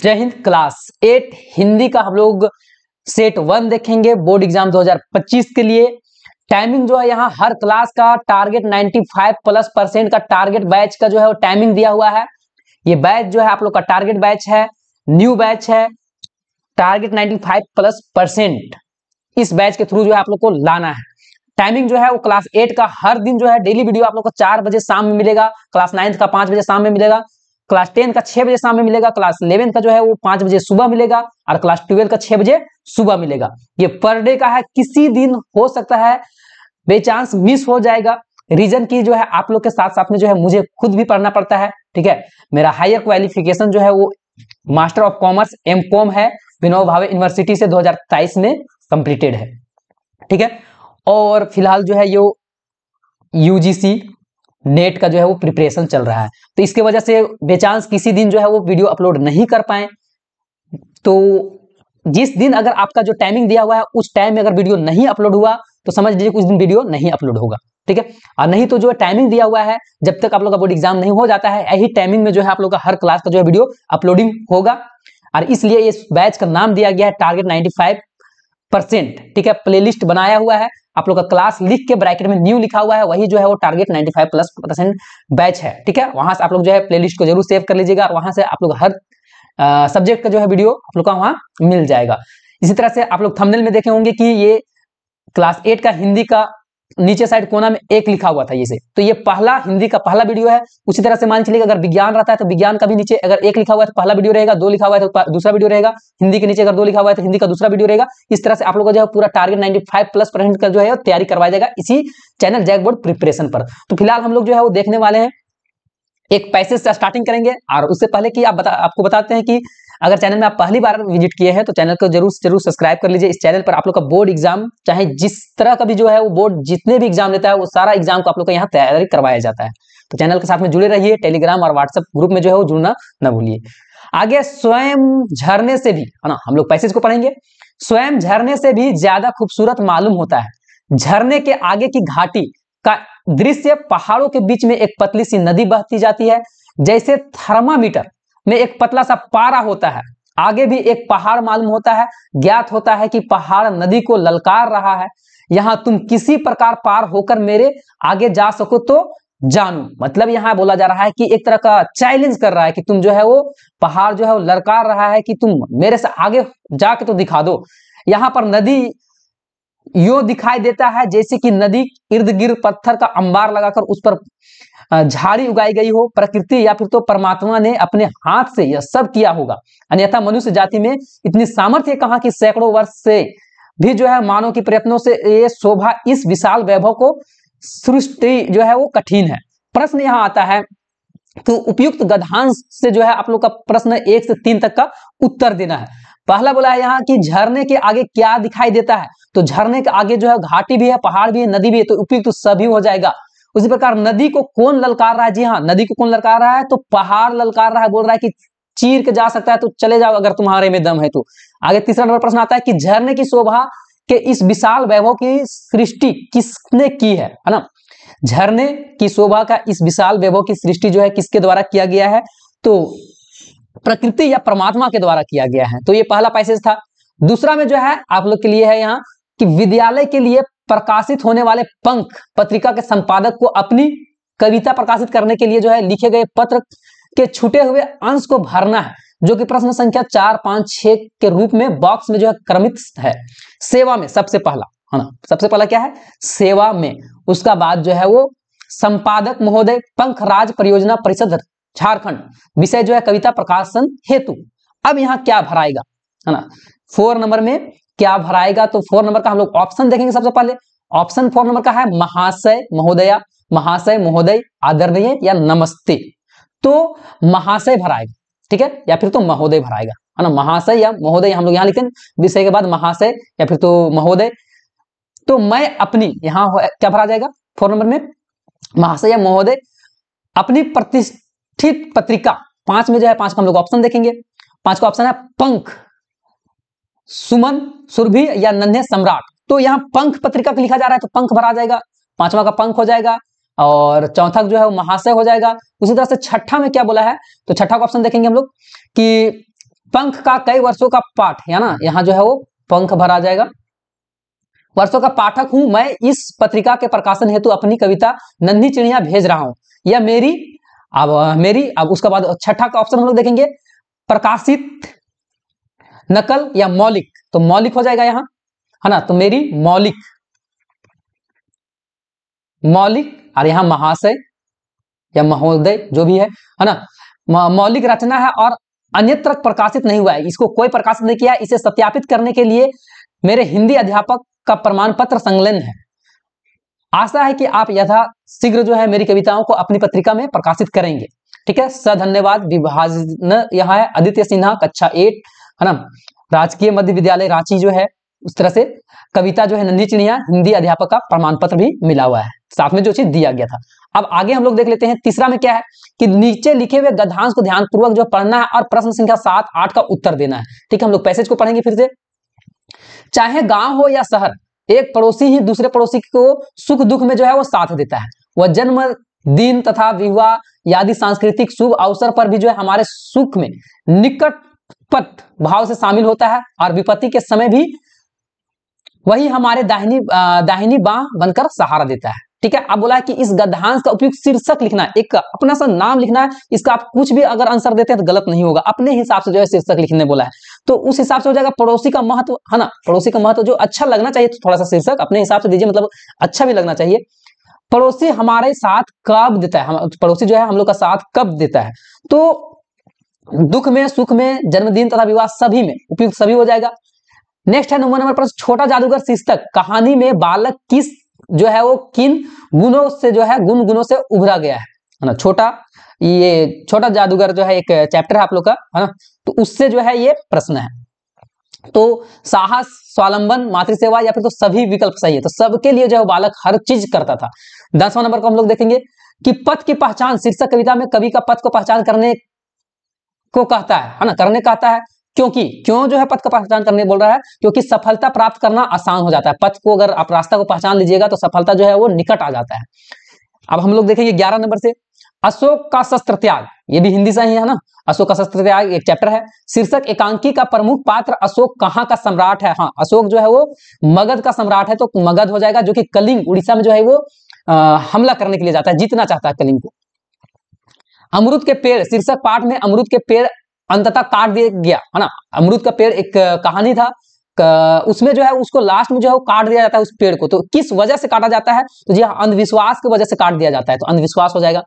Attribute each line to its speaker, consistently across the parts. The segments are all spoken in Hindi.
Speaker 1: जय हिंद। क्लास 8 हिंदी का हम लोग सेट 1 देखेंगे बोर्ड एग्जाम 2025 के लिए। टाइमिंग जो है यहाँ हर क्लास का टारगेट 95+% का टारगेट बैच का जो है वो टाइमिंग दिया हुआ है। ये बैच जो है आप लोग का टारगेट बैच है, न्यू बैच है। टारगेट 95+% इस बैच के थ्रू जो है आप लोग को लाना है। टाइमिंग जो है वो क्लास 8 का हर दिन जो है डेली वीडियो आप लोग को 4 बजे शाम में मिलेगा, क्लास 9 का 5 बजे शाम में मिलेगा, क्लास 10 का 6 बजे शाम में मिलेगा, क्लास 11 का जो है वो 5 बजे सुबह मिलेगा और क्लास 12 का 6 बजे सुबह मिलेगा। ये पर डे का है, किसी दिन हो सकता है बेचांस मिस हो जाएगा। रीजन की जो है आप लोग के साथ साथ में जो है मुझे खुद भी पढ़ना पड़ता है। ठीक है, मेरा हायर क्वालिफिकेशन जो है वो मास्टर ऑफ कॉमर्स एमकॉम है, विनोबा भावे यूनिवर्सिटी से 2023 में कंप्लीटेड है। ठीक है, और फिलहाल जो है ये यूजीसी नेट का जो है वो प्रिपरेशन चल रहा है, तो इसके वजह से बेचांस किसी दिन जो है वो वीडियो अपलोड नहीं कर पाए। तो जिस दिन अगर आपका जो टाइमिंग दिया हुआ है उस टाइम में अगर वीडियो नहीं अपलोड हुआ तो समझ लीजिए उस दिन वीडियो नहीं अपलोड होगा। ठीक है, और नहीं तो जो टाइमिंग दिया हुआ है जब तक आप लोग का बोर्ड एग्जाम नहीं हो जाता है, यही टाइमिंग में जो है आप लोग का हर क्लास का जो है वीडियो अपलोडिंग होगा। और इसलिए इस बैच का नाम दिया गया है टारगेट 95%। ठीक है, प्लेलिस्ट बनाया हुआ है, आप लोग का क्लास लिख के ब्रैकेट में न्यू लिखा हुआ है, वही जो है वो टारगेट 95+% बैच है। ठीक है, वहां से आप लोग जो है प्लेलिस्ट को जरूर सेव कर लीजिएगा और वहां से आप लोग हर सब्जेक्ट का जो है वीडियो आप लोग का वहां मिल जाएगा। इसी तरह से आप लोग थंबनेल में देखे होंगे कि ये क्लास 8 का हिंदी का नीचे साइड कोना में 1 लिखा हुआ था, ये से तो ये पहला हिंदी का पहला वीडियो है। उसी तरह से मान चलिएगा अगर विज्ञान रहता है तो विज्ञान का भी नीचे अगर 1 लिखा हुआ है तो पहला वीडियो रहेगा, 2 लिखा हुआ है तो दूसरा वीडियो रहेगा, हिंदी के नीचे अगर 2 लिखा हुआ है तो हिंदी का दूसरा वीडियो रहेगा। इस तरह से आप लोगों को जो है पूरा टारगेट 95+% का जो है तैयारी करवाया जाएगा इसी चैनल जैक बोर्ड प्रिपरेशन पर। तो फिलहाल हम लोग जो है वो देखने वाले हैं, एक पैसेज से स्टार्टिंग करेंगे। और उससे पहले कि आपको बताते हैं कि अगर चैनल में आप पहली बार विजिट किए हैं तो चैनल को जरूर सब्सक्राइब कर लीजिए। इस चैनल पर आप लोग का बोर्ड एग्जाम चाहे जिस तरह का भी जो है वो बोर्ड जितने भी एग्जाम लेता है वो सारा एग्जाम को आप लोग का यहाँ तैयारी करवाया जाता है। तो चैनल के साथ में जुड़े रहिए, टेलीग्राम और व्हाट्सएप ग्रुप में जो है वो जुड़ना ना भूलिए। आगे स्वयं झरने से भी है ना, हम लोग पैसेज को पढ़ेंगे। स्वयं झरने से भी ज्यादा खूबसूरत मालूम होता है झरने के आगे की घाटी का दृश्य। पहाड़ों के बीच में एक पतली सी नदी बहती जाती है, जैसे थर्मामीटर में एक पतला सा पारा होता है। आगे भी एक पहाड़ मालूम होता है, ज्ञात होता है कि पहाड़ नदी को ललकार रहा है। यहां तुम किसी प्रकार पार होकर मेरे आगे जा सको तो जानू। मतलब यहां बोला जा रहा है कि एक तरह का चैलेंज कर रहा है कि तुम जो है वो पहाड़ जो है वो ललकार रहा है कि तुम मेरे से आगे जाके तो दिखा दो। यहां पर नदी यो दिखाई देता है जैसे कि नदी इर्द गिर्द पत्थर का अंबार लगाकर उस पर झाड़ी उगाई गई हो। प्रकृति या फिर तो परमात्मा ने अपने हाथ से यह सब किया होगा, अन्यथा मनुष्य जाति में इतनी सामर्थ्य कहां कि सैकड़ों वर्ष से भी जो है मानव के प्रयत्नों से ये शोभा इस विशाल वैभव को सृष्टि जो है वो कठिन है। प्रश्न यहां आता है तो उपयुक्त गद्यांश से जो है आप लोग का प्रश्न 1 से 3 तक का उत्तर देना है। पहला बोला है यहाँ कि झरने के आगे क्या दिखाई देता है, तो झरने के आगे जो है घाटी भी है, पहाड़ भी है, नदी भी है, तो उपयुक्त तो सभी हो जाएगा। उसी प्रकार नदी को कौन ललकार रहा है, जी हाँ नदी को कौन ललकार रहा है, तो पहाड़ ललकार रहा है, बोल रहा है कि चीर के जा सकता है तो चले जाओ अगर तुम्हारे में दम है तो। आगे तीसरा नंबर प्रश्न आता है कि झरने की शोभा के इस विशाल वैभव की सृष्टि किसने की है ना। झरने की शोभा का इस विशाल वैभव की सृष्टि जो है किसके द्वारा किया गया है, तो प्रकृति या परमात्मा के द्वारा किया गया है। तो ये पहला पैसेज था। दूसरा में जो है आप लोग के लिए है यहाँ कि विद्यालय के लिए प्रकाशित होने वाले पंख पत्रिका के संपादक को अपनी कविता प्रकाशित करने के लिए जो है लिखे गए पत्र के छूटे हुए अंश को भरना है, जो कि प्रश्न संख्या 4, 5, 6 के रूप में बॉक्स में जो है क्रमित है। सेवा में सबसे पहला है ना, सबसे पहला क्या है सेवा में। उसका बाद जो है वो संपादक महोदय पंखराज परियोजना परिषद झारखंड, विषय जो है कविता प्रकाशन हेतु। अब यहाँ क्या भराएगा है ना, 4 नंबर में क्या भराएगा, तो 4 नंबर का हम लोग ऑप्शन देखेंगे। सबसे पहले ऑप्शन 4 नंबर का है महाशय महोदया, महाशय महोदय, आदरणीय या नमस्ते। तो महाशय भराएगा, ठीक है, या फिर तो महोदय भराएगा है ना। महाशय या महोदय हम लोग यहाँ लिखते हैं, विषय के बाद महाशय या फिर तो महोदय। तो मैं अपनी यहाँ क्या भरा जाएगा 4 नंबर में, महाशय या महोदय अपनी प्रतिष्ठित पत्रिका। 5 में जो है 5 का हम लोग ऑप्शन देखेंगे। 5 का ऑप्शन है पंख, सुमन, सुरभि या नन्हे सम्राट। तो यहाँ पंख पत्रिका को लिखा जा रहा है तो पंख भरा जाएगा, 5वां का पंख हो जाएगा और चौथा जो है वो महाशय हो जाएगा। उसी तरह से छठा में क्या बोला है, तो छठा का ऑप्शन देखेंगे हम लोग कि पंख का कई वर्षों का पाठ, है ना, यहाँ जो है वो पंख भरा जाएगा। वर्षों का पाठक हूं मैं, इस पत्रिका के प्रकाशन हेतु अपनी कविता नन्ही चिड़िया भेज रहा हूं। यह मेरी अब उसके बाद छठा का ऑप्शन हम लोग देखेंगे, प्रकाशित, नकल या मौलिक। तो मौलिक हो जाएगा यहाँ, है ना, तो मेरी मौलिक और यहाँ महाशय या महोदय जो भी है ना, मौलिक रचना है और अन्यत्र प्रकाशित नहीं हुआ है, इसको कोई प्रकाशित नहीं किया है। इसे सत्यापित करने के लिए मेरे हिंदी अध्यापक का प्रमाण पत्र संलग्न है। आशा है कि आप यथाशीघ्र जो है मेरी कविताओं को अपनी पत्रिका में प्रकाशित करेंगे। ठीक है, धन्यवाद। विभाजन यहाँ है आदित्य सिन्हा, कक्षा 8, है ना, राजकीय मध्य विद्यालय रांची जो है, उस तरह से कविता जो है नन्ही चिड़िया, हिंदी अध्यापक का प्रमाण पत्र भी मिला हुआ है, साथ में जो चीज दिया गया था। अब आगे हम लोग देख लेते हैं, तीसरा में क्या है कि नीचे लिखे हुए गद्यांश को ध्यानपूर्वक जो पढ़ना है और प्रश्न संख्या 7, 8 का उत्तर देना है। ठीक है, हम लोग पैसेज को पढ़ेंगे फिर से। चाहे गांव हो या शहर, एक पड़ोसी ही दूसरे पड़ोसी को सुख दुख में जो है वो साथ देता है। वह जन्म दिन तथा विवाह आदि सांस्कृतिक शुभ अवसर पर भी जो है हमारे सुख में निकटपट भाव से शामिल होता है और विपत्ति के समय भी वही हमारे दाहिनी बाह बनकर सहारा देता है। ठीक है, अब बोला है कि इस गद्यांश का उपयुक्त शीर्षक लिखना है, एक अपना सा नाम लिखना है। इसका आप कुछ भी अगर आंसर देते हैं तो गलत नहीं होगा, अपने हिसाब से जो है शीर्षक लिखने बोला है, तो उस हिसाब से हो जाएगा। पड़ोसी का महत्व, है ना, पड़ोसी का महत्व जो अच्छा लगना चाहिए, तो थोड़ा सा शीर्षक अपने हिसाब से दीजिए, मतलब अच्छा भी लगना चाहिए। पड़ोसी हमारे साथ कब देता है, पड़ोसी जो है हम लोग का साथ कब देता है, तो दुख में, सुख में, जन्मदिन तथा विवाह सभी में उपयुक्त सभी हो जाएगा। नेक्स्ट है 9 नंबर पर, छोटा जादूगर शीर्षक कहानी में बालक किस जो है वो किन गुणों से जो है गुणों से उभरा गया है ना। छोटा जादूगर जो है एक चैप्टर है आप लोग का, है ना, तो उससे जो है ये प्रश्न है। तो साहस, स्वावलंबन, मातृसेवा या फिर तो सभी विकल्प सही है, तो सबके लिए जो है बालक हर चीज करता था। 10वां नंबर को हम लोग देखेंगे कि पथ की पहचान शीर्षक कविता में कवि का पथ को पहचान करने को कहता है ना, करने कहता है। क्यों जो है पथ का पहचान करने बोल रहा है, क्योंकि सफलता प्राप्त करना आसान हो जाता है। पथ को अगर आप रास्ता को पहचान लीजिएगा तो सफलता जो है वो निकट आ जाता है। अब हम लोग देखेंगे 11 नंबर से, अशोक का शस्त्र त्याग, ये भी हिंदी से ही है ना, अशोक का शस्त्र त्याग एक चैप्टर है। शीर्षक एकांकी का प्रमुख पात्र अशोक कहाँ का सम्राट है। हाँ, अशोक जो है वो मगध का सम्राट है, तो मगध हो जाएगा, जो कि कलिंग उड़ीसा में जो है वो हमला करने के लिए जाता है, जीतना चाहता है कलिंग को। अमरूद के पेड़ शीर्षक पाठ में अमरूद के पेड़ अंततः काट दिया गया, है ना। अमरूद का पेड़ एक कहानी था, उसमें जो है उसको लास्ट में जो है वो काट दिया जाता है उस पेड़ को। तो किस वजह से काटा जाता है, तो जी अंधविश्वास की वजह से काट दिया जाता है, तो अंधविश्वास हो जाएगा।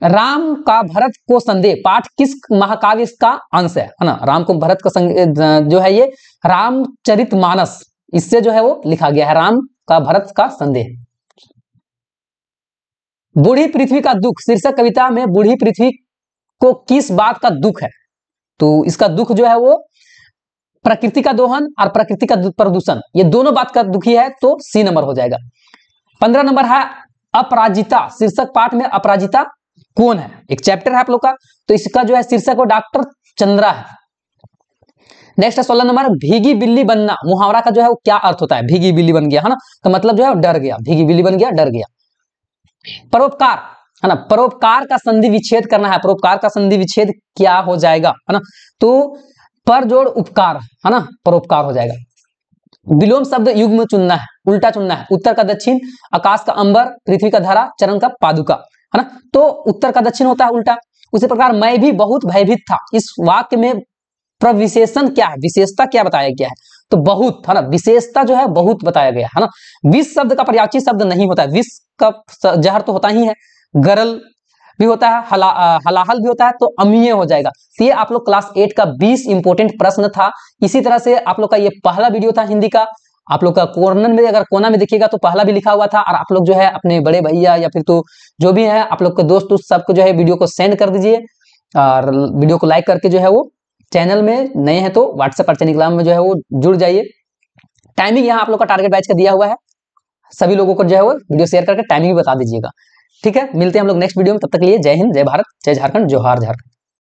Speaker 1: राम का भरत को संदेह पाठ किस महाकाव्य का अंश है ना। राम को भरत का जो है ये रामचरितमानस, इससे जो है वो लिखा गया है, राम का भरत का संदेह। बूढ़ी पृथ्वी का दुख शीर्षक कविता में बूढ़ी पृथ्वी को किस बात का दुख है, तो इसका दुख जो है वो प्रकृति का दोहन और प्रकृति का प्रदूषण, ये दोनों बात का दुखी है, तो सी नंबर हो जाएगा। 15 नंबर है अपराजिता शीर्षक पाठ में अपराजिता कौन है, एक चैप्टर है आप लोग का, तो इसका जो है शीर्षक वो डॉक्टर चंद्रा है। नेक्स्ट है 16 नंबर, भीगी बिल्ली बनना मुहावरा का जो है वो क्या अर्थ होता है। भीगी बिल्ली बन गया, है ना, तो मतलब जो है डर गया, भीगी बिल्ली बन गया, डर गया। परोपकार, है ना, परोपकार का संधि विच्छेद करना है, परोपकार का संधि विच्छेद क्या हो जाएगा, है ना, तो पर जोड़ उपकार, है ना, परोपकार हो जाएगा। विलोम शब्द युग्म चुनना है, उल्टा चुनना है, उत्तर का दक्षिण, आकाश का अंबर, पृथ्वी का धरा, चरण का पादुका, है ना, तो उत्तर का दक्षिण होता है उल्टा। उसी प्रकार मैं भी बहुत भयभीत था, इस वाक्य में प्रविशेषण क्या है, विशेषता क्या बताया गया है, तो बहुत, है ना, विशेषता जो है बहुत बताया गया है ना। विष शब्द का पर्यायवाची शब्द नहीं होता है, विष का जहर तो होता ही है, गरल भी होता है, हलाहल भी होता है, तो अमीय हो जाएगा। तो ये आप लोग क्लास 8 का 20 इंपोर्टेंट प्रश्न था। इसी तरह से आप लोग का ये पहला वीडियो था हिंदी का। आप लोग का कॉर्नर में अगर कोना में देखिएगा तो पहला भी लिखा हुआ था, और आप लोग जो है अपने बड़े भैया या फिर तो जो भी है आप लोग के दोस्त सबको जो है वीडियो को सेंड कर दीजिए, और वीडियो को लाइक करके जो है वो चैनल में नए हैं तो व्हाट्सएप और टेलीग्राम में जो है वो जुड़ जाइए। टाइमिंग यहाँ आप लोग का टारगेट बैच का दिया हुआ है, सभी लोगों को जो है वो वीडियो शेयर करके टाइमिंग भी बता दीजिएगा। ठीक है, मिलते हैं हम लोग नेक्स्ट वीडियो में, तब तक के लिए जय हिंद, जय भारत, जय झारखंड, जोहार झारखंड।